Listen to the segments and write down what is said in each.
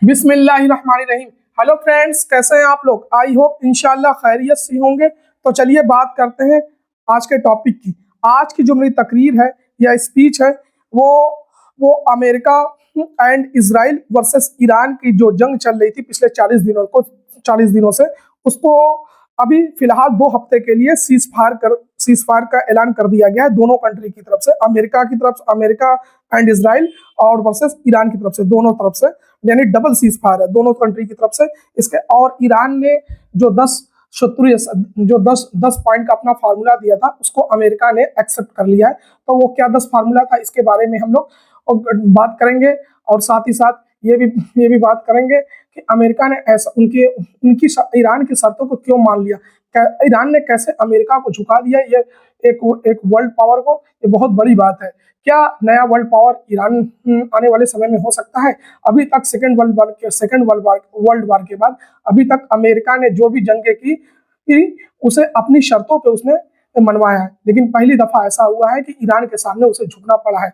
बिस्मिल्लाहिर्रहमानिर्रहीम। Hello friends, कैसे हैं आप लोग? आई होप इंशाल्लाह खैरियत से होंगे। तो चलिए बात करते हैं आज के टॉपिक की। आज की जो मेरी तकरीर है या स्पीच है वो America and Israel versus Iran की जो जंग चल रही थी पिछले 40 दिनों से, उसको अभी फिलहाल 2 हफ्ते के लिए सीज फायर का ऐलान कर दिया गया है दोनों कंट्री की तरफ से, अमेरिका एंड इजराइल और वर्सेस ईरान की तरफ से, दोनों तरफ से, यानी डबल सीज फायर है दोनों कंट्री की तरफ से इसके। और ईरान ने जो 10 पॉइंट का अपना फार्मूला दिया था उसको अमेरिका ने एक्सेप्ट कर लिया है। तो वो क्या 10 फार्मूला था, इसके बारे में हम लोग बात करेंगे और साथ ही साथ ये भी बात करेंगे कि अमेरिका ने ऐसा उनकी ईरान की शर्तों को क्यों मान लिया, ईरान ने कैसे अमेरिका को झुका दिया। ये एक वर्ल्ड पावर को, ये बहुत बड़ी बात है। क्या नया वर्ल्ड पावर ईरान आने वाले समय में हो सकता है? अभी तक सेकेंड वर्ल्ड वार के बाद अभी तक अमेरिका ने जो भी जंगें की उसे अपनी शर्तों पे उसने मनवाया है, लेकिन पहली दफा ऐसा हुआ है कि ईरान के सामने उसे झुकना पड़ा है।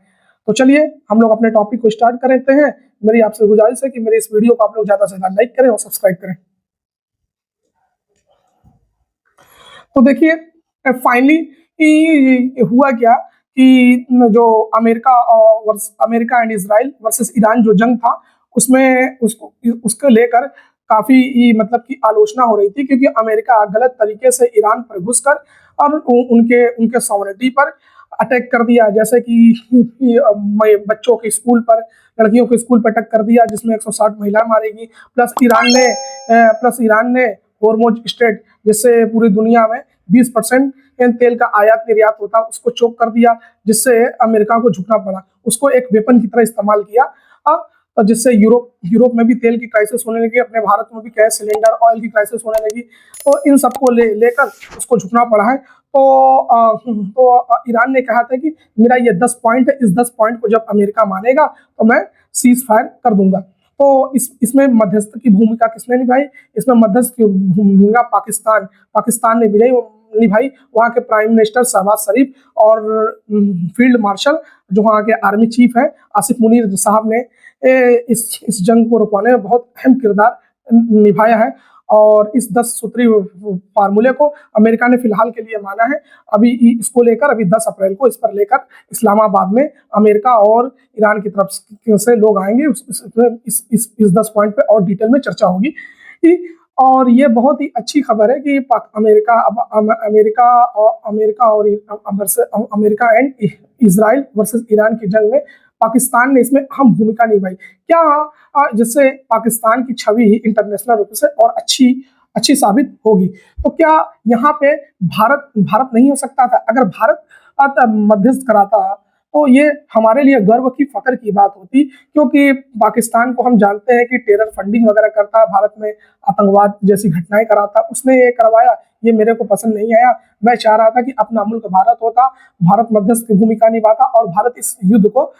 तो चलिए हम लोग अपने टॉपिक को स्टार्ट करते हैं। मेरी आपसे गुजारिश है कि मेरे इस वीडियो को आप लोग ज्यादा से ज्यादा लाइक करें और सब्सक्राइब करें। तो देखिए फाइनली हुआ क्या कि जो America and Israel versus Iran जो जंग था उसमें उसको लेकर काफी मतलब कि आलोचना हो रही थी, क्योंकि अमेरिका गलत तरीके से ईरान पर घुसकर और उनके सॉवरेनिटी पर अटैक कर दिया, जैसे कि बच्चों के स्कूल पर, लड़कियों के स्कूल पर अटैक कर दिया जिसमें 160 महिला मारी गई। प्लस ईरान ने होर्मुज स्ट्रेट, जिससे पूरी दुनिया में 20% तेल का आयात निर्यात होता, उसको चोक कर दिया, जिससे अमेरिका को झुकना पड़ा। उसको एक वेपन की तरह इस्तेमाल किया, तो जिससे यूरोप में भी तेल की क्राइसिस होने लगी, अपने भारत में भी गैस सिलेंडर ऑयल की क्राइसिस होने लगी। तो इन सबको लेकर उसको झुकना पड़ा है। तो ईरान ने कहा था कि मेरा ये 10 पॉइंट है, इस 10 पॉइंट को जब अमेरिका मानेगा तो मैं सीज फायर कर दूंगा। तो इसमें मध्यस्थ की भूमिका किसने निभाई? इसमें मध्यस्थ की भूमिका पाकिस्तान ने निभाई। वहाँ के प्राइम मिनिस्टर शहबाज शरीफ और फील्ड मार्शल जो वहाँ के आर्मी चीफ है आसिफ मुनीर साहब ने इस जंग को रुकवाने में बहुत अहम किरदार निभाया है। और इस 10 सूत्रीय फार्मूले को अमेरिका ने फिलहाल के लिए माना है। अभी इसको लेकर 10 अप्रैल को इस पर लेकर इस्लामाबाद में अमेरिका और ईरान की तरफ से लोग आएंगे। इस 10 पॉइंट पे और डिटेल में चर्चा होगी। और ये बहुत ही अच्छी खबर है कि America and Israel versus Iran की जंग में पाकिस्तान ने इसमें अहम भूमिका निभाई। क्या जिससे पाकिस्तान की छवि इंटरनेशनल रूप से और अच्छी साबित होगी। तो क्या यहाँ पे भारत नहीं हो सकता था? अगर भारत मध्यस्थ कराता तो ये हमारे लिए गर्व की फख्र की बात होती, क्योंकि पाकिस्तान को हम जानते हैं कि टेरर फंडिंग वगैरह करता, भारत में आतंकवाद जैसी घटनाएं कराता, उसने ये करवाया, ये मेरे को पसंद नहीं आया। मैं चाह रहा था कि अपना मुल्क भारत होता, भारत मध्यस्थ की भूमिका निभाता और भारत इस युद्ध को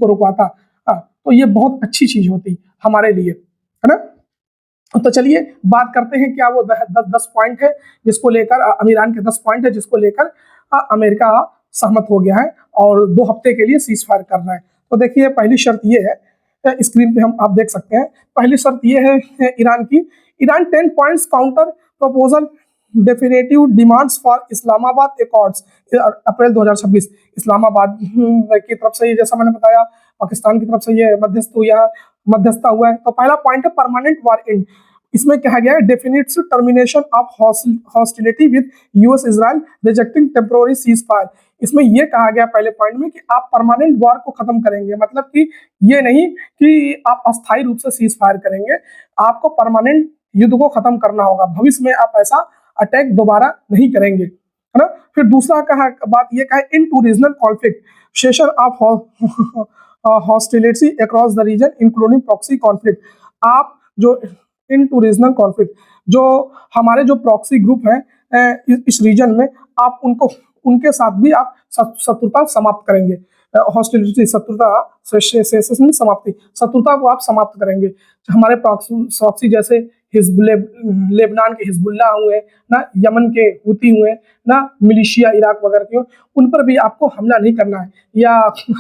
रुकवाता। तो ये बहुत अच्छी चीज होती हमारे लिए, है ना। तो चलिए बात करते हैं क्या वो 10 पॉइंट है जिसको लेकर ईरान के 10 पॉइंट है जिसको लेकर अमेरिका सहमत हो गया है और 2 हफ्ते के लिए सीज फायर कर रहा है। तो देखिए पहली शर्त ये है, स्क्रीन पे आप देख सकते हैं। पहली शर्त ये है ईरान की, Iran 10 points counter proposal definitive demands for Islamabad accords April 2026। Islamabad की तरफ से, जैसा मैंने बताया, पाकिस्तान की तरफ से ये मध्यस्थता हुआ है। तो पहला पॉइंट है परमानेंट वार एंड। इसमें कहा गया है definitive termination of hostility with US Israel rejecting temporary cease fire. इसमें यह कहा गया पहले पॉइंट में कि आप परमानेंट वॉर को खत्म करेंगे, मतलब कि ये नहीं कि आप अस्थायी रूप से सीज फायर करेंगे, आपको परमानेंट युद्ध को खत्म करना होगा, भविष्य में आप ऐसा अटैक दोबारा नहीं करेंगे, है ना। फिर दूसरा बात यह कहा in to regional conflict cessation of hostility across the region including proxy conflict. आप जो इन टू रीजनल कॉन्फ्लिक्ट, जो हमारे जो प्रॉक्सी ग्रुप हैं इस रीजन में, आप उनके साथ भी आप शत्रुता समाप्त करेंगे। हॉस्टिलिटी शत्रुता को आप समाप्त करेंगे। हमारे प्रॉक्सी जैसे लेबनान के हिजबुल्लाह हुए ना, यमन के हुती हुए ना, मिलिशिया इराक वगैरह के, उन पर भी आपको हमला नहीं करना है, या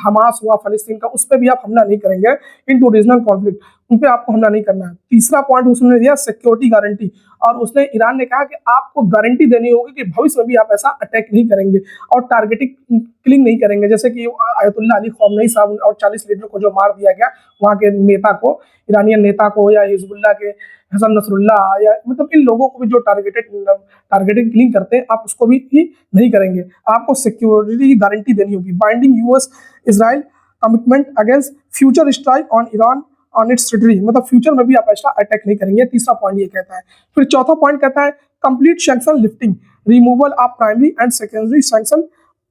हमास हुआ फलस्तीन का, उस पर भी आप हमला नहीं करेंगे। इनटू रीजनल कॉन्फ्लिक्ट उन पे आपको हमला नहीं करना है। तीसरा पॉइंट उसने दिया सिक्योरिटी गारंटी, और उसने ईरान ने कहा कि आपको गारंटी देनी होगी कि भविष्य में भी आप ऐसा अटैक नहीं करेंगे और टारगेटिंग किलिंग नहीं करेंगे, जैसे कि आयतुल्ला अली खamenei साहब और 40 लीडर को जो मार दिया गया, वहाँ के नेता को, ईरानियन नेता को, या हिजबुल्लाह के हसन नसरुल्लाह, या मतलब इन लोगों को भी जो टारगेटिंग किलिंग करते हैं, आप उसको भी नहीं करेंगे। आपको सिक्योरिटी गारंटी देनी होगी। Binding US Israel commitment against future strike on Iran on it's territory, मतलब फ्यूचर में भी आप ऐसा अटैक नहीं करेंगे। तीसरा पॉइंट ये कहता है। फिर चौथा पॉइंट कहता है complete sanction lifting, removal of primary and secondary sanction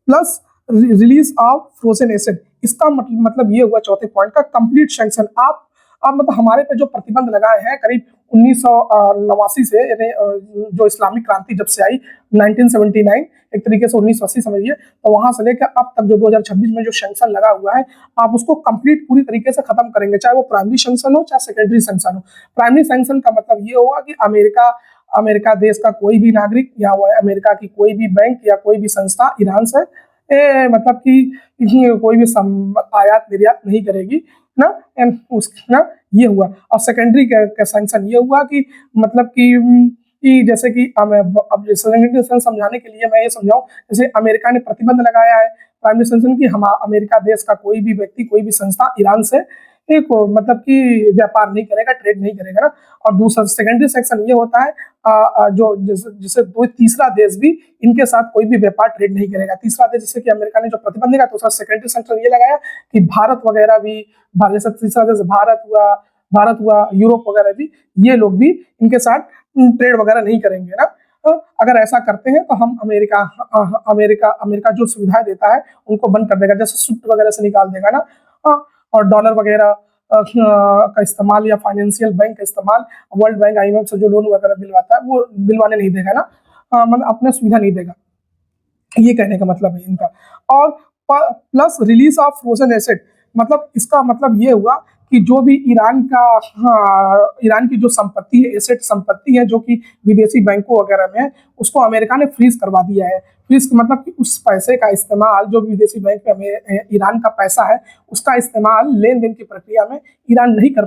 plus release of frozen asset. इसका मतलब ये हुआ चौथे पॉइंट का कंप्लीट सैंक्शन। आप मतलब हमारे पे जो प्रतिबंध लगाए हैं करीब 1989 से, यानी जो इस्लामिक क्रांति जब से आई 1979, एक तरीके से 1980 समझिए, तो वहां से लेकर अब तक जो 2026 में जो सैंक्शन लगा हुआ है, आप उसको कंप्लीट पूरी तरीके से खत्म करेंगे, चाहे वो प्राइमरी सैंक्शन हो चाहे सेकेंडरी सैंक्शन हो। प्राइमरी सैंक्शन का मतलब ये होगा कि अमेरिका देश का कोई भी नागरिक या अमेरिका की कोई भी बैंक या कोई भी संस्था ईरान से मतलब कि कोई भी आयात निर्यात नहीं करेगी ना, ना ये हुआ। और सेकेंडरी का सैंक्शन ये हुआ कि मतलब कि जैसे कि अब सेकेंडरी सैंक्शन समझाने के लिए मैं ये समझाऊं, जैसे अमेरिका ने प्रतिबंध लगाया है प्राइमरी सैंक्शन की, हम अमेरिका देश का कोई भी व्यक्ति कोई भी संस्था ईरान से एक मतलब कि व्यापार नहीं करेगा, ट्रेड नहीं करेगा ना। और दूसरा सेकेंडरी सेक्शन ये होता है जो जैसे तीसरा देश भी इनके साथ कोई भी व्यापार ट्रेड नहीं करेगा। तीसरा देश जैसे कि अमेरिका ने जो प्रतिबंध लगाया, तो उसका सेकेंडरी सेक्शन ये लगाया कि भारत वगैरह भी, जैसे तीसरा देश भारत हुआ, यूरोप वगैरह भी, ये लोग भी इनके साथ ट्रेड वगैरह नहीं करेंगे ना। अगर ऐसा करते हैं तो हम अमेरिका जो सुविधाएं देता है उनको बंद कर देगा, जैसे स्विफ्ट वगैरह से निकाल देगा ना, और डॉलर वगैरह का इस्तेमाल या फाइनेंशियल बैंक का इस्तेमाल वर्ल्ड बैंक IMF से जो लोन वगैरह दिलवाता है वो दिलवाने नहीं देगा ना, मतलब अपने सुविधा नहीं देगा, ये कहने का मतलब है इनका। और plus release of frozen asset, मतलब इसका मतलब ये हुआ कि जो भी ईरान की जो संपत्ति है, एसेट संपत्ति है जो कि विदेशी बैंकों वगैरह में है, उसको अमेरिका ने फ्रीज करवा दिया है। फ्रीज मतलब कि उस पैसे का इस्तेमाल, जो विदेशी बैंक में ईरान का पैसा है, उसका इस्तेमाल लेन देन की प्रक्रिया में ईरान नहीं कर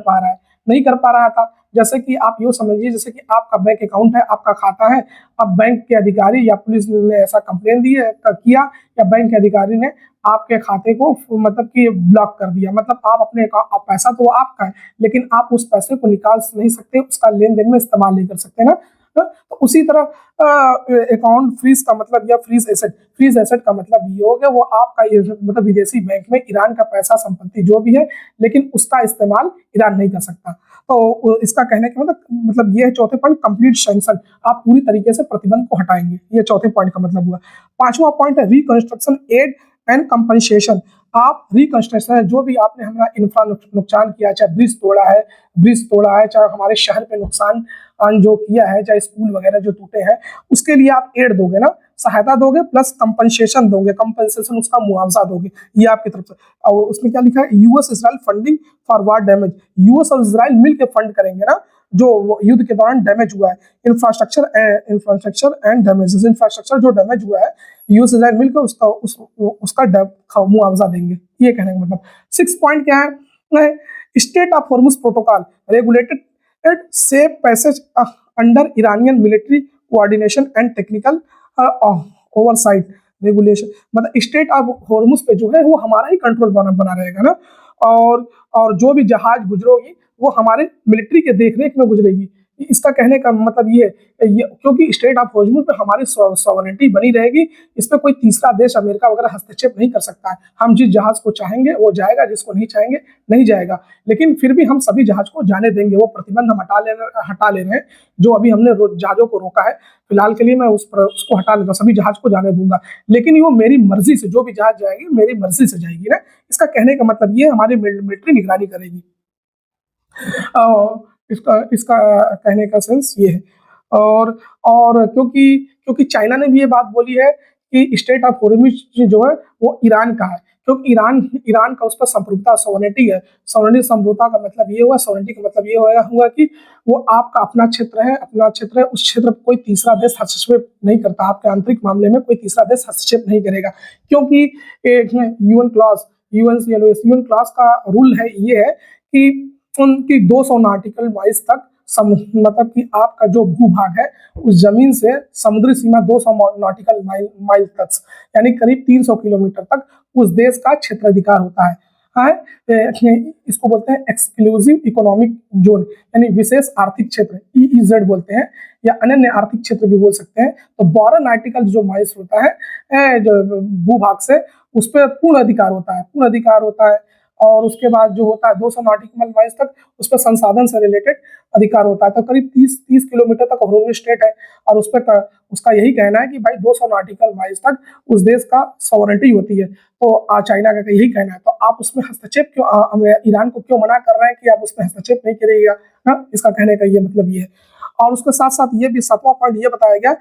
पा रहा था। जैसे कि आप यूँ समझिए, जैसे कि आपका बैंक अकाउंट है, आपका खाता है, अब बैंक के अधिकारी या पुलिस ने ऐसा कंप्लेन किया, या बैंक के अधिकारी ने आपके खाते को मतलब कि ब्लॉक कर दिया, मतलब आप अपने पैसा तो आपका है, लेकिन आप उस पैसे को निकाल नहीं सकते, उसका लेन देन में इस्तेमाल नहीं कर सकते ना। तो उसी तरह अकाउंट फ्रीज का मतलब, या फ्रीज एसेट का मतलब ये हो गया वो आपका मतलब विदेशी बैंक में ईरान का पैसा संपत्ति जो भी है, लेकिन उसका इस्तेमाल ईरान नहीं कर सकता। तो इसका कहने का मतलब ये है चौथे पॉइंट कंप्लीट सैंक्शन, आप पूरी तरीके से प्रतिबंध को हटाएंगे, ये चौथे पॉइंट का मतलब हुआ। पांचवा पॉइंट है रिकंस्ट्रक्शन एड एंड कंपनसेशन। आप रिकंस्ट्रक्शन है, जो भी आपने हमारा इंफ्रा नुकसान किया, चाहे ब्रिज तोड़ा है, चाहे हमारे शहर पे नुकसान जो किया है, चाहे स्कूल वगैरह जो टूटे हैं, उसके लिए आप एड दोगे ना, सहायता दोगे, प्लस कंपनसेशन दोगे, कंपनसेशन उसका मुआवजा दोगे, ये आपकी तरफ से। और उसमें क्या लिखा है, US Israel funding for war damage, US और इजराइल मिलकर फंड करेंगे ना जो युद्ध के दौरान डैमेज हुआ है, इंफ्रास्ट्रक्चर एंड डैमेजेस, इंफ्रास्ट्रक्चर जो डैमेज हुआ है, यूएस इजराइल मिलकर उसका मुआवजा देंगे, ये कहने का मतलब। 6 पॉइंट क्या है, state of Hormuz protocol regulated safe passage under Iranian military coordination and technical oversight regulation, मतलब स्टेट ऑफ हॉर्मुज पे जो है वो हमारा ही कंट्रोल बना रहेगा ना, और जो भी जहाज गुजरेगी वो हमारे मिलिट्री के देखरेख में गुजरेगी। इसका कहने का मतलब ये क्योंकि स्टेट ऑफ हॉर्मुज पे हमारी सॉवरेनिटी बनी रहेगी, इस पर कोई तीसरा देश अमेरिका वगैरह हस्तक्षेप नहीं कर सकता है। हम जिस जहाज को चाहेंगे वो जाएगा, जिसको नहीं चाहेंगे नहीं जाएगा, लेकिन फिर भी हम सभी जहाज को जाने देंगे। वो प्रतिबंध हम हटा ले रहे हैं, जो अभी हमने जहाजों को रोका है, फिलहाल के लिए मैं उसको हटा लेता, सभी जहाज को जाने दूंगा, लेकिन वो मेरी मर्जी से, जो भी जहाज जाएगी मेरी मर्जी से जाएगी ना। इसका कहने का मतलब ये हमारी मिलिट्री निगरानी करेगी, इसका कहने का सेंस ये है। और क्योंकि चाइना ने भी ये बात बोली है कि स्टेट ऑफ हॉर्मुज जो है वो ईरान का है, क्योंकि ईरान का उस पर संप्रभुता सॉवरेनिटी है। सॉवरेनिटी संप्रभुता का मतलब ये हुआ, सॉवरेनिटी का मतलब ये हुआ कि वो आपका अपना क्षेत्र है, उस क्षेत्र पर कोई तीसरा देश हस्तक्षेप नहीं करता, आपके आंतरिक मामले में कोई तीसरा देश हस्तक्षेप नहीं करेगा, क्योंकि यूएन क्लॉज का रूल है, ये है कि उनकी 200 नॉटिकल माइल्स तक मतलब कि आपका जो भूभाग है उस जमीन से समुद्री सीमा 200 नॉटिकल माइल तक, यानी करीब 300 किलोमीटर तक उस देश का क्षेत्राधिकार होता है। हाँ, इसको बोलते हैं एक्सक्लूसिव इकोनॉमिक जोन, यानी विशेष आर्थिक क्षेत्र, EEZ बोलते हैं, या अनन्य आर्थिक क्षेत्र भी बोल सकते हैं। तो 12 नाटिकल जो माइल्स होता है जो भूभाग से, उस पर पूर्ण अधिकार होता है, पूर्ण अधिकार होता है। और उसके बाद जो होता है 200 नॉटिकल माइल्स तक, उस पर संसाधन से रिलेटेड अधिकार होता है। तो करीब 30 किलोमीटर तक हॉलोवे स्टेट है, और उस पर उसका यही कहना है कि भाई 200 नॉटिकल माइल्स तक उस देश का सॉवरेनिटी होती है। तो चाइना का यही कहना है। तो आप उसमें हस्तक्षेप क्यों, ईरान को क्यों मना कर रहे हैं कि आप उसमें हस्तक्षेप नहीं करिएगा? हाँ, इसका कहने का ये मतलब ये है। और उसके साथ साथ ये भी 7वां पॉइंट ये बताया गया,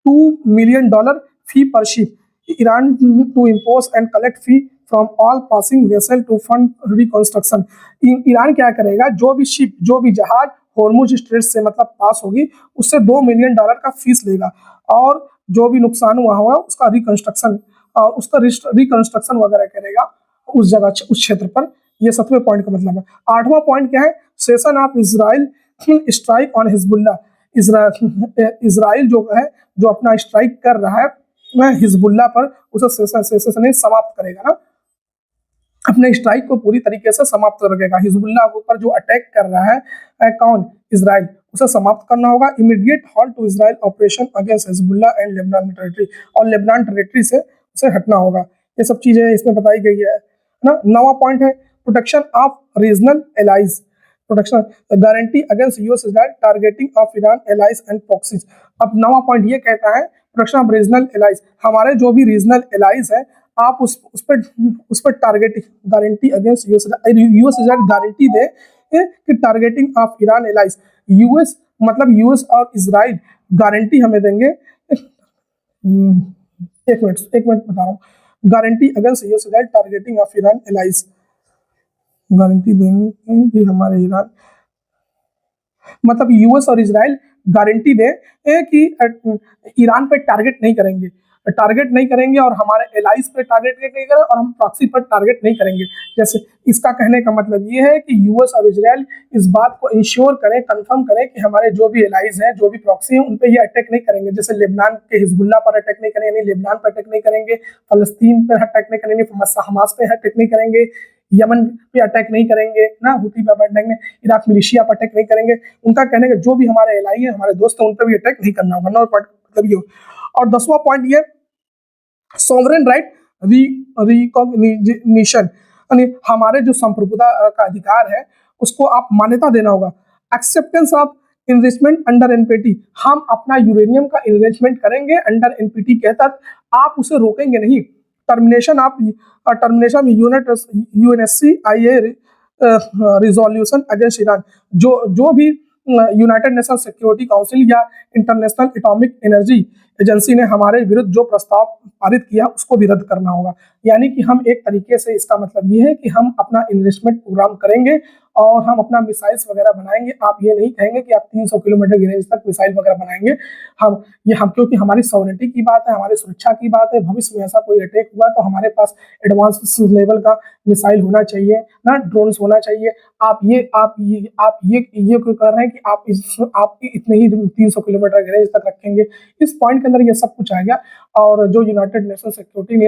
$2 million fee per ship Iran to impose and collect fee from all passing vessel to fund reconstruction. Iran क्या करेगा, जो भी शिप, जो भी जहाज हॉर्मुज स्ट्रेट से मतलब पास होगी, उससे $2 मिलियन का फीस लेगा, और जो भी नुकसान हुआ होगा उसका रिकंस्ट्रक्शन, उसका रिकंस्ट्रक्शन वगैरह करेगा उस जगह, उस क्षेत्र पर। ये 7वें पॉइंट का मतलब है। 8वां पॉइंट क्या है, session of Israel strike on Hezbollah. Israel जो है, जो अपना स्ट्राइक कर रहा है हिजबुल्ला पर, उसे सेशन समाप्त करेगा ना, अपने स्ट्राइक को पूरी तरीके से समाप्त कर देगा। हिजबुल्लाह के ऊपर जो अटैक कर रहा है कौन, इजराइल, उसे समाप्त करना होगा। Immediate halt to Israel operation against Hezbollah and Lebanon territory, और लेबनान टेरिटरी से उसे हटना होगा। ये सब चीजें इसमें बताई गई है ना। 9वां पॉइंट है protection of regional allies, protection guarantee against US Israel targeting of Iran allies and proxies. अब 9वां पॉइंट ये कहता है प्रोटेक्शन ऑफ रीजनल एलाइज, हमारे जो भी रीजनल एलाइज है, आप उस पर targeting guarantee against US Israel guarantee दे कि targeting of Iran allies, US मतलब यूएस और इजराइल गारंटी हमें देंगे। एक मिनट बता रहा हूँ। Guarantee against US Israel targeting of Iran allies, guarantee देंगे कि हमारे ईरान मतलब यूएस और इजराइल गारंटी दे कि ईरान पे टारगेट नहीं करेंगे और हमारे एलाइज पे टारगेट नहीं करेंगे और हम प्रॉक्सी पर टारगेट नहीं करेंगे। जैसे इसका कहने का मतलब ये है कि यूएस और इजराइल इस बात को इंश्योर करें, कंफर्म करें कि हमारे जो भी एलाइज हैं, जो भी प्रॉक्सी हैं, उन पे ये अटैक नहीं करेंगे। जैसे लेबनान के हिजबुल्लाह पर अटैक नहीं करेंगे, यानी लेबनान पर अटैक नहीं करेंगे, फलस्तीन पर अटैक नहीं करेंगे, हमास पे अटैक नहीं करेंगे, यमन पे अटैक नहीं करेंगे ना, हुती पे अटैक नहीं, इराक मिलिशिया पर अटैक नहीं करेंगे। उनका कहने का जो भी हमारे एलाई है, हमारे दोस्त हैं, उन पर भी अटैक नहीं करना होगा। 9 पॉइंट मतलब ये। और 10वां पॉइंट ये सॉवरेन राइट रिकॉग्निशन, यानी हमारे जो संप्रभुता का अधिकार है उसको आप मान्यता देना होगा। Acceptance of investment under NPT, हम अपना यूरेनियम का इन्वेस्टमेंट करेंगे अंडर एनपीटी के तहत, आप उसे रोकेंगे नहीं। टर्मिनेशन यूएनएससीआईए रिजोल्यूशन अगेंस्ट ईरान, जो भी यूनाइटेड नेशन सिक्योरिटी काउंसिल या इंटरनेशनल एटॉमिक एनर्जी एजेंसी ने हमारे विरुद्ध जो प्रस्ताव पारित किया उसको भी रद्द करना होगा। यानी कि हम एक तरीके से, इसका मतलब ये है कि हम अपना इन्वेस्टमेंट प्रोग्राम करेंगे और हम अपना मिसाइल्स वगैरह बनाएंगे। आप ये नहीं कहेंगे कि आप 300 किलोमीटर की रेंज तक मिसाइल वगैरह बनाएंगे। हम क्योंकि हमारी सॉवरेनिटी की बात है, हमारी सुरक्षा की बात है, भविष्य में ऐसा कोई अटैक हुआ तो हमारे पास एडवांस लेवल का मिसाइल होना चाहिए ना, ड्रोन्स होना चाहिए। आप ये क्यों कर रहे हैं कि आप इतने ही 300 किलोमीटर की रेंज तक रखेंगे? इस पॉइंट के अंदर ये सब कुछ आ गया। और जो यूनाइटेड नेशन सिक्योरिटी ने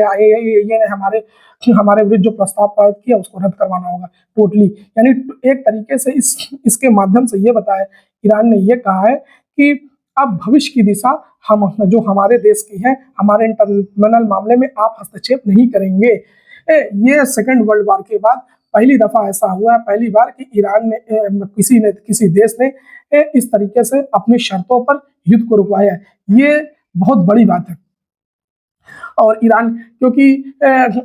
ये हमारे विरुद्ध जो प्रस्ताव पारित किया उसको रद्द करवाना होगा टोटली। यानी एक तरीके से इसके माध्यम से ये बताया, ईरान ने ये कहा है कि अब भविष्य की दिशा हम जो हमारे देश की है, हमारे इंटरनल मामले में आप हस्तक्षेप नहीं करेंगे। ये सेकेंड वर्ल्ड वॉर के बाद पहली दफा ऐसा हुआ है, पहली बार कि ईरान ने किसी देश ने इस तरीके से अपनी शर्तों पर युद्ध को रुकवाया है। ये बहुत बड़ी बात है। और ईरान, क्योंकि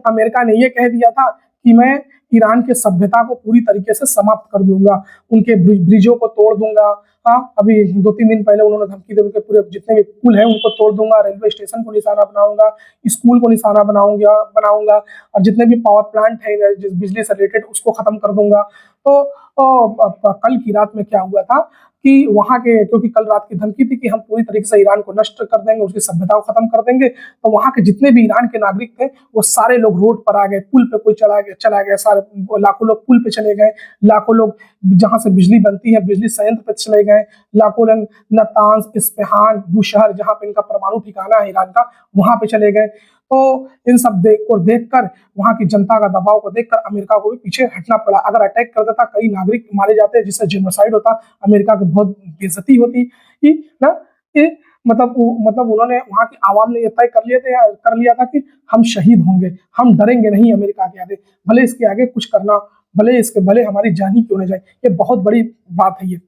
अमेरिका ने ये कह दिया था कि मैं ईरान के सभ्यता को पूरी तरीके से समाप्त कर दूंगा, उनके ब्रिजों को तोड़ दूंगा। हाँ, अभी 2-3 दिन पहले उन्होंने धमकी दी, उनके पूरे जितने भी पुल हैं उनको तोड़ दूंगा, रेलवे स्टेशन को निशाना बनाऊंगा, स्कूल को निशाना बनाऊंगा और जितने भी पावर प्लांट है बिजली से रिलेटेड उसको खत्म कर दूंगा। तो कल की रात में क्या हुआ था कि वहाँ के, क्योंकि कल रात की धमकी थी कि हम पूरी तरीके से ईरान को नष्ट कर देंगे, उसकी सभ्यता को खत्म कर देंगे, तो वहाँ के जितने भी ईरान के नागरिक थे वो सारे लोग रोड पर आ गए, पुल पे कोई चला गया, सारे लाखों लोग पुल पे चले गए, लाखों लोग जहाँ से बिजली बनती है बिजली संयंत्र पे चले गए, लाखों लोग नतांज, इस्फहान, बुशहर जहाँ पे इनका परमाणु ठिकाना है ईरान का, वहाँ पे चले गए। तो इन सब देखकर वहाँ की जनता का दबाव को देखकर अमेरिका को भी पीछे हटना पड़ा। अगर अटैक कर देता, कई नागरिक मारे जाते, जिससे जेनोसाइड होता, अमेरिका की बहुत बेइज्जती होती कि ना, कि मतलब उन्होंने, वहाँ की आवाम ने ये तय कर लिया था कि हम शहीद होंगे, हम डरेंगे नहीं अमेरिका के आगे, भले इसके आगे कुछ करना, भले हमारी जान ही क्यों न जाए। ये बहुत बड़ी बात है ये,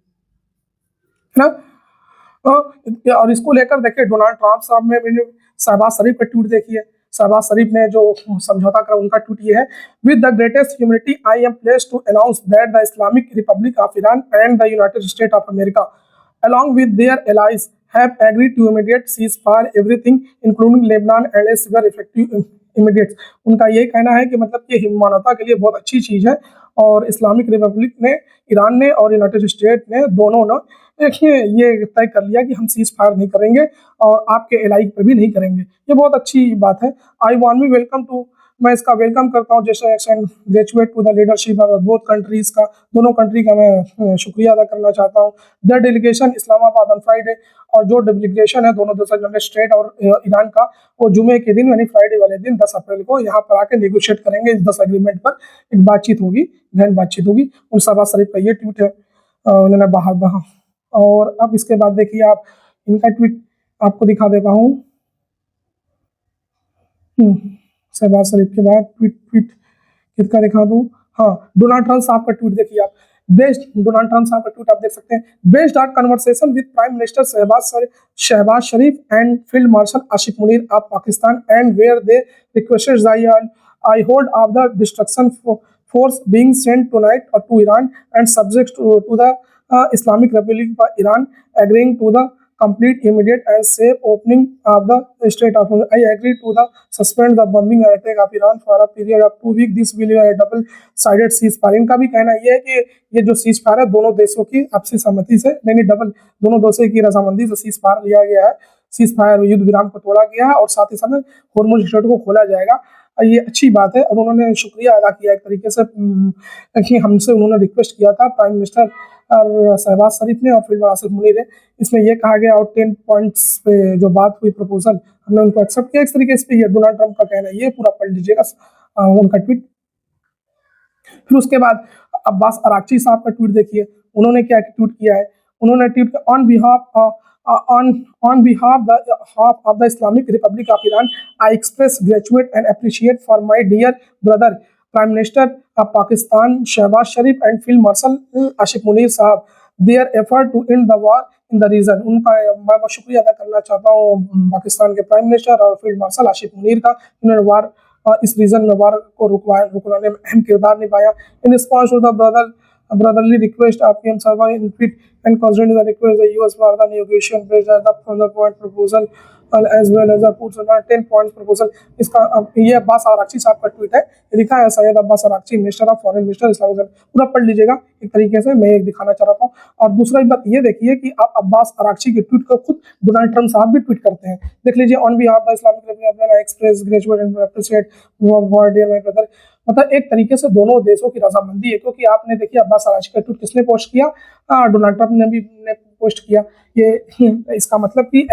है ना। और इसको लेकर देखिए डोनाल्ड ट्रंप साहब ने शहबाज शरीफ का ट्वीट देखिए। शहबाज शरीफ ने जो समझौता करा, उनका ट्वीट ये है, with the greatest humility I am placed to announce that the Islamic Republic of Iran and the United State of America along with their allies have agreed to immediate ceasefire everything including Lebanon and a severe effective immediate। उनका ये कहना है कि मतलब ये मानवता के लिए बहुत अच्छी चीज़ है, और इस्लामिक रिपब्लिक ने, ईरान ने और यूनाइटेड स्टेट ने, दोनों ने देखिए ये तय कर लिया कि हम सीज फायर नहीं करेंगे और आपके एलाई पर भी नहीं करेंगे। ये बहुत अच्छी बात है। आई वार्मली वेलकम टू, मैं इसका वेलकम करता हूँ जैसे extend graduate to the leadership of both countries का, दोनों कंट्री का मैं शुक्रिया अदा करना चाहता हूँ। The delegation Islamabad on Friday, और जो डेलीगेशन है दोनों देशों यूनाइटेड स्टेट और ईरान का, वो जुमे के दिन यानी फ्राइडे वाले दिन 10 अप्रैल को यहाँ पर आके नेगोशिएट करेंगे। इस 10 एग्रीमेंट पर एक बातचीत होगी, गहन बातचीत होगी। उन शहबाज शरीफ का ये ट्वीट है, उन्होंने बाहर। और अब इसके बाद देखिए आप, इनका ट्वीट आपको दिखा देता हूँ। शहबाज शरीफ के बाद ट्वीट किसका दिखा दूं? हाँ, डोनाल्ड ट्रंप साहब का ट्वीट देखिए आप। डोनाल्ड ट्रंप साहब का ट्वीट आप देख सकते हैं। Based on conversation with prime minister Shahbaz Sharif and field marshal Asif Munir of Pakistan and where they requested I hold off the destruction force being sent tonight to Iran and subject to the Islamic Republic of Iran agreeing to the complete, immediate and safe opening of the state of I agree to the suspend the bombing attack of Iran for a period of 2 weeks. This will be a double-sided ceasefire। इनका भी कहना ये है कि ये जो ceasefire है दोनों देशों की आपसी सहमति से, नहीं डबल, दोनों देशों की रजामंदी से ceasefire लिया गया है। ceasefire युद्ध विराम को तोड़ा गया है और साथ ही साथ हॉर्मुज स्ट्रेट को खोला जाएगा। ये अच्छी बात है और उन्होंने शुक्रिया अदा किया एक तरीके से कि हमसे उन्होंने रिक्वेस्ट किया था प्राइम मिनिस्टर और शहबाज शरीफ ने और फील्ड मार्शल मुनीर ने। इसमें यह कहा गया और 10 पॉइंट्स पे जो बात हुई प्रपोजल, हमने उनको एक्सेप्ट किया। इस तरीके से ये डोनाल्ड ट्रंप का कहना है, ये पूरा पढ़ लीजिएगा उनका ट्वीट। फिर उसके बाद अब्बास अराक्ची साहब का ट्वीट देखिए, उन्होंने क्या ट्वीट किया है। उन्होंने ट्वीट किया, on behalf of the Islamic Republic of Iran, I express gratitude and appreciate for my dear brother Prime Minister of Pakistan Shehbaz Sharif and Field Marshal Asif Munir साहब their effort to end the war in the region। उनका मैं शुक्रिया अदा करना चाहता हूँ पाकिस्तान के prime minister और फील्ड मार्शल आसिफ मुनीर का, उन्होंने वार इस रीजन में वार को रुकवाने में अहम किरदार निभाया। In response to the brotherly request of PM Sarva in tweet and considering the request the US for the negotiation based on the point proposal as well as the puts on 10 points proposal। इसका ये Abbas Araghchi साहब का tweet है, लिखा है Syed Abbas Araghchi minister of foreign minister Islamic, पूरा पढ़ लीजिएगा एक तरीके से, मैं एक दिखाना चाह रहा हूँ। और दूसरा बात ये देखिए कि आप अब्बास अराक्ची के ट्वीट को खुद डोनाल्ड ट्रंप साहब भी ट्वीट करते हैं, देख लीजिए। On behalf the Islamic Republic express graduate and appreciate dear my brother. मतलब एक तरीके से दोनों देशों की रजामंदी है, क्योंकि आपने देखिए अब्बास अराक्ची का ट्वीट किसने पोस्ट किया? डोनाल्ड ट्रंप ने भी पोस्ट किया। ये इसका मतलब कि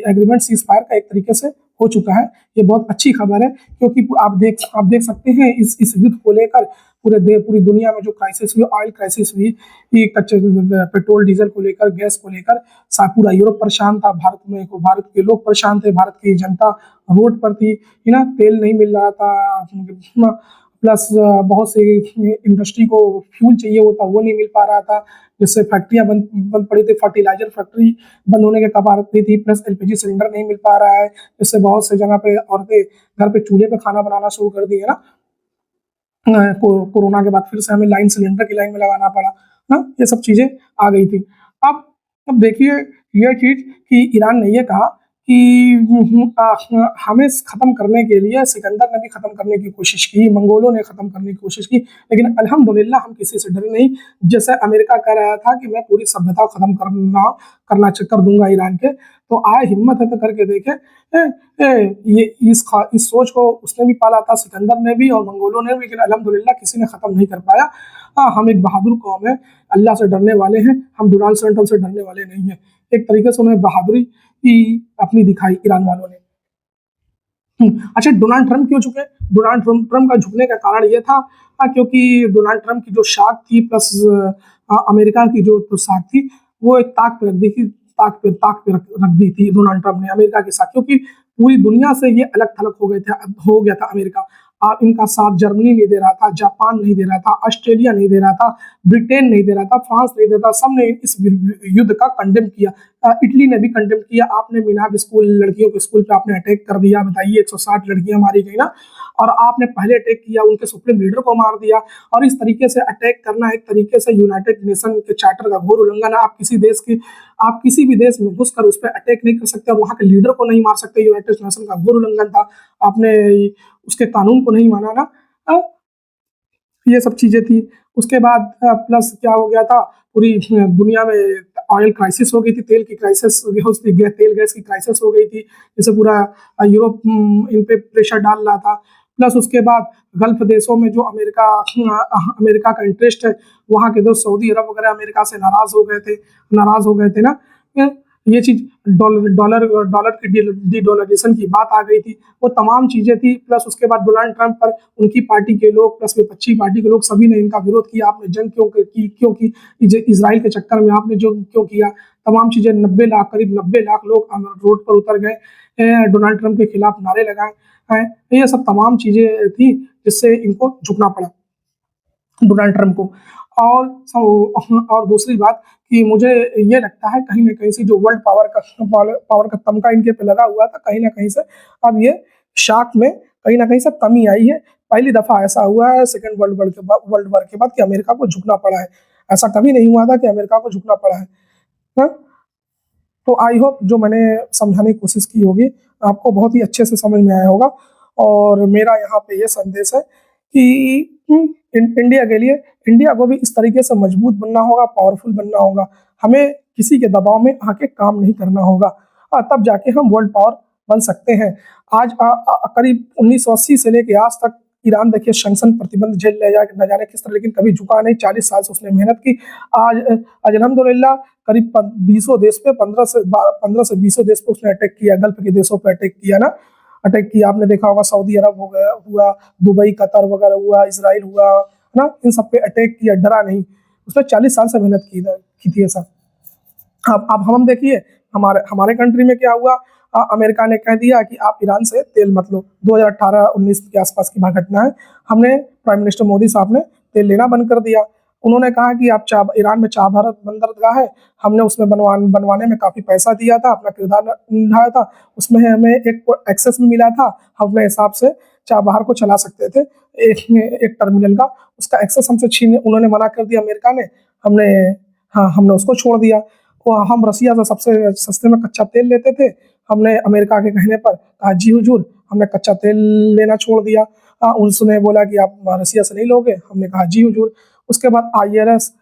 एग्रीमेंट सीज फायर का एक तरीके से हो चुका है। ये बहुत अच्छी खबर है, क्योंकि आप देख सकते हैं इस युद्ध को लेकर पूरी दुनिया में जो क्राइसिस हुई, ऑयल क्राइसिस हुई, कच्चे पेट्रोल डीजल को लेकर, गैस को लेकर, पूरा यूरोप परेशान था, भारत के लोग परेशान थे, भारत की जनता रोड पर थी, है ना। तेल नहीं मिल रहा था, प्लस बहुत से इंडस्ट्री को फ्यूल चाहिए होता, वो नहीं मिल पा रहा था, जिससे फैक्ट्रियां बंद पड़ी थी, फर्टिलाइजर फैक्ट्री बंद होने के कगार पे थी, प्लस एलपीजी सिलेंडर नहीं मिल पा रहा है, जिससे बहुत से जगह पे औरतें घर पे चूल्हे पे खाना बनाना शुरू कर दी है ना। कोरोना के बाद फिर से हमें सिलेंडर की लाइन में लगाना पड़ा ना, ये सब चीजें आ गई थी। अब देखिए ये चीज कि ईरान ने ये कहा कि हमें ख़त्म करने के लिए सिकंदर ने भी ख़त्म करने की कोशिश की, मंगोलों ने ख़त्म करने की कोशिश की, लेकिन अल्हम्दुलिल्लाह हम किसी से डरे नहीं। जैसे अमेरिका कह रहा था कि मैं पूरी सभ्यता को ख़त्म कर दूंगा ईरान के, तो आए हिम्मत है तो करके देखे। ये इस सोच को उसने भी पाला था, सिकंदर ने भी और मंगोलों ने भी, लेकिन अल्हम्दुलिल्लाह किसी ने ख़त्म नहीं कर पाया। हम एक बहादुर कौम है, अल्लाह से डरने वाले हैं, हम डोनाल्ड ट्रंप से डरने वाले नहीं हैं। एक तरीके से उन्हें बहादुरी की अपनी दिखाई ईरान वालों ने। अच्छा, डोनाल्ड ट्रंप क्यों झुके? डोनाल्ड ट्रंप का झुकने का कारण ये था क्योंकि डोनाल्ड ट्रंप की जो साख थी प्लस अमेरिका की जो तो साख थी, वो एक ताक पे रख दी थी, ताक पे रख दी थी डोनाल्ड ट्रंप ने अमेरिका की साख, क्योंकि पूरी दुनिया से ये अलग थलग हो गया था अमेरिका। इनका साथ जर्मनी नहीं दे रहा था, जापान नहीं दे रहा था, ऑस्ट्रेलिया नहीं दे रहा था, ब्रिटेन नहीं दे रहा था, फ्रांस नहीं दे रहा था, सबने इस युद्ध का कंडेम किया। इटली ने भी कंडेम किया। आपने मीनाब स्कूल, लड़कियों के स्कूल पे आपने अटैक कर दिया, बताइए 160 लड़कियां मारी गई ना, और आपने पहले अटैक किया, उनके सुप्रीम लीडर को मार दिया। और इस तरीके से अटैक करना एक तरीके से यूनाइटेड नेशन के चार्टर का घोर उल्लंघन है। आप किसी भी देश में घुसकर उस पर अटैक नहीं कर सकते और वहां के लीडर को नहीं मार सकते, यूनाइटेड नेशन का घोर उल्लंघन था। आपने उसके कानून को नहीं माना ना। ये सब चीजें थी। उसके बाद प्लस क्या हो गया था, पूरी दुनिया में ऑयल क्राइसिस हो गई थी, तेल की क्राइसिस, तेल गैस की क्राइसिस हो गई थी, जैसे पूरा यूरोप इन पे प्रेशर डाल रहा था। प्लस उसके बाद गल्फ देशों में जो अमेरिका का इंटरेस्ट है, वहाँ के जो सऊदी अरब वगैरह अमेरिका से नाराज हो गए थे ना। ये चीज डॉलर डॉलर की डी डॉलराइजेशन की बात आ गई थी, वो तमाम चीजें थी। प्लस उसके बाद डोनाल्ड ट्रंप पर उनकी पार्टी के लोग प्लस विपक्षी पार्टी के लोग सभी ने इनका विरोध किया। आपने जंग क्यों की इसराइल के चक्कर में आपने जो क्यों किया, तमाम चीजें। 90 लाख, करीब 90 लाख लोग रोड पर उतर गए, डोनाल्ड ट्रंप के खिलाफ नारे लगाए। ये सब तमाम चीजें थी जिससे इनको झुकना पड़ा डोनाल्ड ट्रंप को। और दूसरी बात कि मुझे ये लगता है कहीं ना कहीं से जो वर्ल्ड पावर का तमका इनके पे लगा हुआ था, कहीं ना कहीं से अब ये शाख में कहीं ना कहीं से कमी आई है। पहली दफा ऐसा हुआ है सेकेंड वर्ल्ड वॉर के बाद कि अमेरिका को झुकना पड़ा है। ऐसा कभी नहीं हुआ था कि अमेरिका को झुकना पड़ा है। हाँ? तो आई होप जो मैंने समझाने की कोशिश की होगी आपको बहुत ही अच्छे से समझ में आया होगा। और मेरा यहाँ पे ये संदेश है कि इंडिया के लिए, इंडिया को भी इस तरीके से मजबूत बनना होगा, पावरफुल बनना होगा। हमें किसी के दबाव में आके काम नहीं करना होगा, तब जाके हम वर्ल्ड पावर बन सकते हैं। आज करीब 1980 से लेके आज तक ईरान देखिए सैंक्शन प्रतिबंध झेल ले जाए न जाने किस तरह, लेकिन कभी झुका नहीं। 40 साल से उसने मेहनत की। आज अल्हम्दुलिल्लाह करीब 20 देश पे 15 से 20 देश पे उसने अटैक किया, गल्फ के देशों पे अटैक किया ना, अटैक किया। आपने देखा होगा सऊदी अरब हुआ, दुबई, कतर वगैरह हुआ, इसराइल हुआ ना, इन सब पे अटैक किया, डरा नहीं। उसने 40 साल से मेहनत की थी ऐसा। अब हम देखिए हमारे कंट्री में क्या हुआ। अमेरिका ने कह दिया कि आप ईरान से तेल मत लो। 2018-19 के आसपास की घटना है। हमने प्राइम मिनिस्टर मोदी साहब ने तेल लेना बंद कर दिया। उन्होंने कहा कि आप ईरान में भारत बंदरगाह है, हमने उसमें बनवाने में काफ़ी पैसा दिया था, अपना किरदार निभाया था, उसमें हमें एक एक्सेस में मिला था। हम अपने हिसाब से बाहर को चला सकते थे एक टर्मिनल का, उसका एक्सेस हमसे उन्होंने मना कर दिया अमेरिका ने। हमने उसको छोड़ दिया। वो हम रसिया से सबसे सस्ते में कच्चा तेल लेते थे। हमने अमेरिका के कहने पर कहा जी हुजूर, हमने कच्चा तेल लेना छोड़ दिया। उसने बोला कि आप रसिया से नहीं लोगे, हमने कहा जी हुजूर। उसके बाद IRS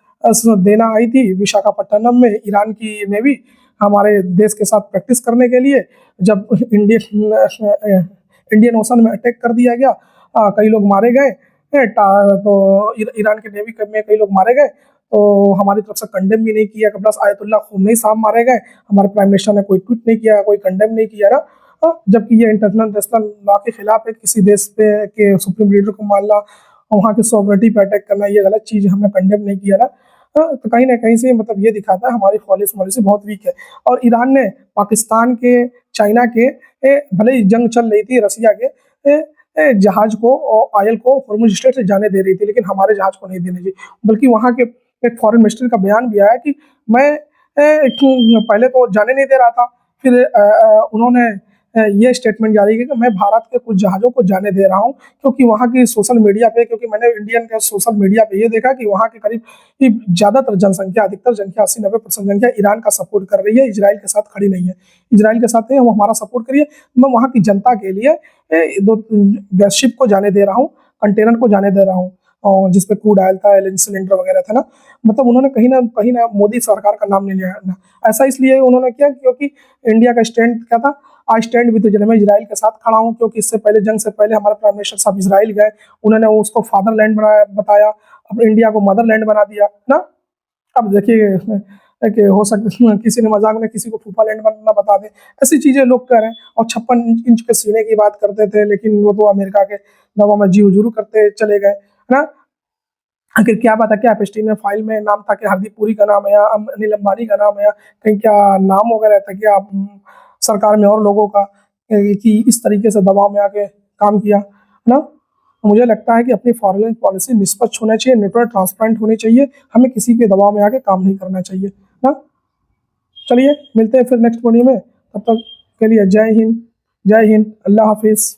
देना आई थी विशाखापट्टनम में, ईरान की नेवी हमारे देश के साथ प्रैक्टिस करने के लिए। जब इंडियन ओशन में अटैक कर दिया गया, कई लोग मारे गए, तो ईरान के नेवी में कई लोग मारे गए, तो हमारी तरफ से कंडेम भी नहीं किया। प्लस आयतुल्ला खुमैनी साहब मारे गए, हमारे प्राइम मिनिस्टर ने कोई ट्वीट नहीं किया, कोई कंडेम नहीं किया ना। जबकि ये इंटरनेशनल लॉ के खिलाफ है, किसी देश पे के सुप्रीम लीडर को मारना और वहाँ की सॉवरेनिटी पे अटैक करना, ये गलत चीज़, हमने कंडेम नहीं किया ना। तो कहीं ना कहीं से मतलब ये दिखाता है हमारी पॉलिसी बहुत वीक है। और ईरान ने पाकिस्तान के, चाइना के, भले ही जंग चल रही थी, रसिया के जहाज को और ऑयल को हॉर्मुज स्ट्रेट से जाने दे रही थी, लेकिन हमारे जहाज को नहीं देने दी। बल्कि वहाँ के एक फॉरेन मिनिस्टर का बयान भी आया कि मैं पहले तो जाने नहीं दे रहा था, फिर उन्होंने ये स्टेटमेंट जारी किया कि मैं भारत के कुछ जहाज़ों को जाने दे रहा हूँ, क्योंकि वहाँ की सोशल मीडिया पे, क्योंकि मैंने इंडियन के सोशल मीडिया पे ये देखा कि वहाँ के करीब कि ज़्यादातर जनसंख्या, अधिकतर जनसंख्या 80-90% जनसंख्या ईरान का सपोर्ट कर रही है, इजराइल के साथ खड़ी नहीं है। इजराइल के साथ नहीं है, वो हमारा सपोर्ट करिए। मैं वहाँ की जनता के लिए 2 शिप को जाने दे रहा हूँ, कंटेनर को जाने दे रहा हूँ, और जिसपे क्रूड ऑयल था, एलएनजी सिलेंडर वगैरह था ना। मतलब उन्होंने कहीं ना मोदी सरकार का नाम नहीं लिया ना। ऐसा इसलिए उन्होंने किया क्योंकि इंडिया का स्टैंड क्या था, आई स्टैंड विद इजराइल, मैं इजराइल के साथ खड़ा हूँ, क्योंकि इससे पहले, जंग से पहले हमारे प्राइम मिनिस्टर साहब इजराइल गए, उन्होंने उसको फादरलैंड बनाया, बताया, अब इंडिया को मदरलैंड बना दिया ना। अब देखिए कि हो सकता किसी ने मजाक में किसी को फूफा लैंड बनना बता दे, ऐसी चीजें लोग कह रहे हैं। और 56 इंच के सीने की बात करते थे, लेकिन वो तो अमेरिका के दवा में जी हुजूर करते चले गए, है ना। आखिर क्या पता क्या एपस्टीन में फाइल में नाम था कि हरदीप पुरी का नाम है या अनिल अंबानी का नाम है, या कहीं क्या नाम वगैरह था कि आप सरकार में और लोगों का, कि इस तरीके से दबाव में आके काम किया, है ना। मुझे लगता है कि अपनी फॉरेन पॉलिसी निष्पक्ष होना चाहिए, न्यूट्रल ट्रांसपेरेंट होनी चाहिए, हमें किसी के दबाव में आके काम नहीं करना चाहिए ना। चलिए मिलते हैं फिर नेक्स्ट वीडियो में, तब तक के लिए जय हिंद, जय हिंद, अल्लाह हाफिज़।